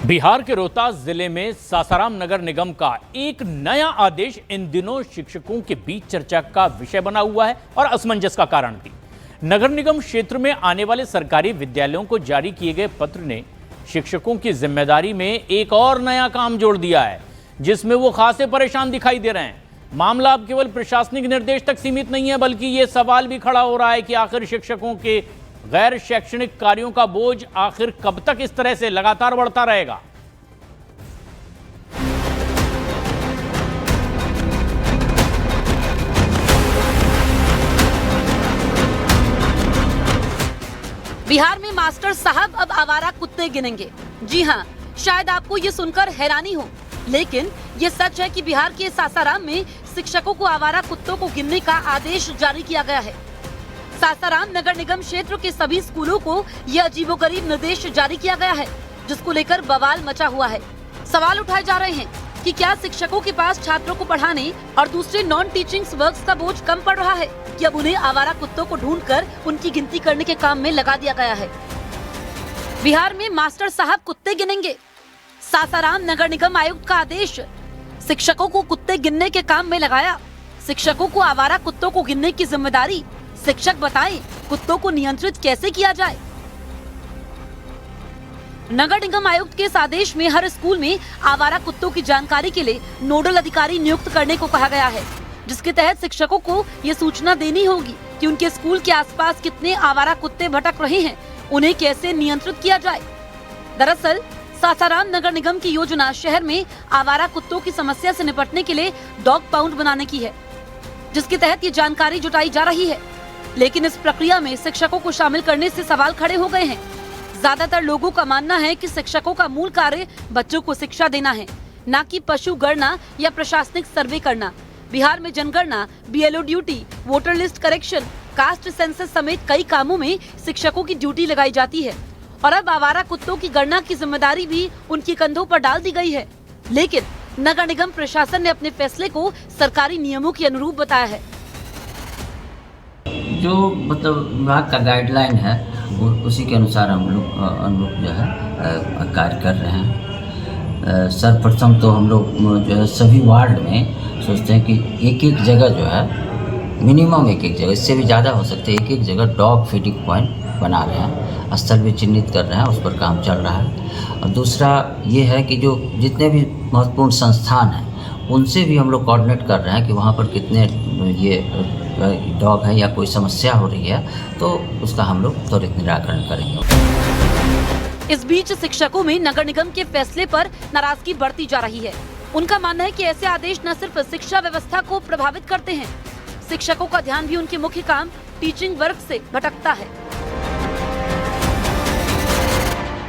बिहार के रोहतास जिले में सासाराम नगर निगम का एक नया आदेश इन दिनों शिक्षकों के बीच चर्चा का विषय बना हुआ है और असमंजस का कारण भी। नगर निगम क्षेत्र में आने वाले सरकारी विद्यालयों को जारी किए गए पत्र ने शिक्षकों की जिम्मेदारी में एक और नया काम जोड़ दिया है, जिसमें वो खासे परेशान दिखाई दे रहे हैं। मामला अब केवल प्रशासनिक निर्देश तक सीमित नहीं है, बल्कि ये सवाल भी खड़ा हो रहा है कि आखिर शिक्षकों के गैर शैक्षणिक कार्यों का बोझ आखिर कब तक इस तरह से लगातार बढ़ता रहेगा। बिहार में मास्टर साहब अब आवारा कुत्ते गिनेंगे। जी हाँ, शायद आपको ये सुनकर हैरानी हो, लेकिन ये सच है कि बिहार के सासाराम में शिक्षकों को आवारा कुत्तों को गिनने का आदेश जारी किया गया है। सासाराम नगर निगम क्षेत्र के सभी स्कूलों को ये अजीबोगरीब निर्देश जारी किया गया है, जिसको लेकर बवाल मचा हुआ है। सवाल उठाए जा रहे हैं कि क्या शिक्षकों के पास छात्रों को पढ़ाने और दूसरे नॉन टीचिंग वर्क्स का बोझ कम पड़ रहा है, कि अब उन्हें आवारा कुत्तों को ढूंढकर उनकी गिनती करने के काम में लगा दिया गया है। बिहार में मास्टर साहब कुत्ते गिनेंगे। सासाराम नगर निगम आयुक्त का आदेश, शिक्षकों को कुत्ते गिनने के काम में लगाया। शिक्षकों को आवारा कुत्तों को गिनने की जिम्मेदारी, शिक्षक बताएं कुत्तों को नियंत्रित कैसे किया जाए। नगर निगम आयुक्त के इस आदेश में हर स्कूल में आवारा कुत्तों की जानकारी के लिए नोडल अधिकारी नियुक्त करने को कहा गया है, जिसके तहत शिक्षकों को ये सूचना देनी होगी कि उनके स्कूल के आसपास कितने आवारा कुत्ते भटक रहे हैं, उन्हें कैसे नियंत्रित किया जाए। दरअसल सासाराम नगर निगम की योजना शहर में आवारा कुत्तों की समस्या से निपटने के लिए डॉग पाउंड बनाने की है, जिसके तहत ये जानकारी जुटाई जा रही है। लेकिन इस प्रक्रिया में शिक्षकों को शामिल करने से सवाल खड़े हो गए हैं। ज्यादातर लोगों का मानना है कि शिक्षकों का मूल कार्य बच्चों को शिक्षा देना है, न कि पशु गणना या प्रशासनिक सर्वे करना। बिहार में जनगणना, BLO duty, voter list correction, caste census समेत कई कामों में शिक्षकों की ड्यूटी लगाई जाती है और अब आवारा कुत्तों की गणना की जिम्मेदारी भी उनके कंधों पर डाल दी गई है। लेकिन नगर निगम प्रशासन ने अपने फैसले को सरकारी नियमों के अनुरूप बताया है। जो विभाग का गाइडलाइन है वो उसी के अनुसार हम लोग अनुरूप जो है कार्य कर रहे हैं। सर्वप्रथम तो हम लोग जो है सभी वार्ड में सोचते हैं कि एक एक जगह जो है मिनिमम एक जगह, इससे भी ज़्यादा हो सकते हैं, एक जगह डॉग फीडिंग पॉइंट बना रहे हैं, स्थल भी चिन्हित कर रहे हैं, उस पर काम चल रहा है। और दूसरा ये है कि जो जितने भी महत्वपूर्ण संस्थान हैं उनसे भी हम लोग कोऑर्डिनेट कर रहे हैं कि वहाँ पर कितने ये डॉग है या कोई समस्या हो रही है, तो उसका हम लोग त्वरित निराकरण करेंगे। इस बीच शिक्षकों में नगर निगम के फैसले पर नाराजगी बढ़ती जा रही है। उनका मानना है कि ऐसे आदेश न सिर्फ शिक्षा व्यवस्था को प्रभावित करते हैं, शिक्षकों का ध्यान भी उनके मुख्य काम टीचिंग वर्क से भटकता है।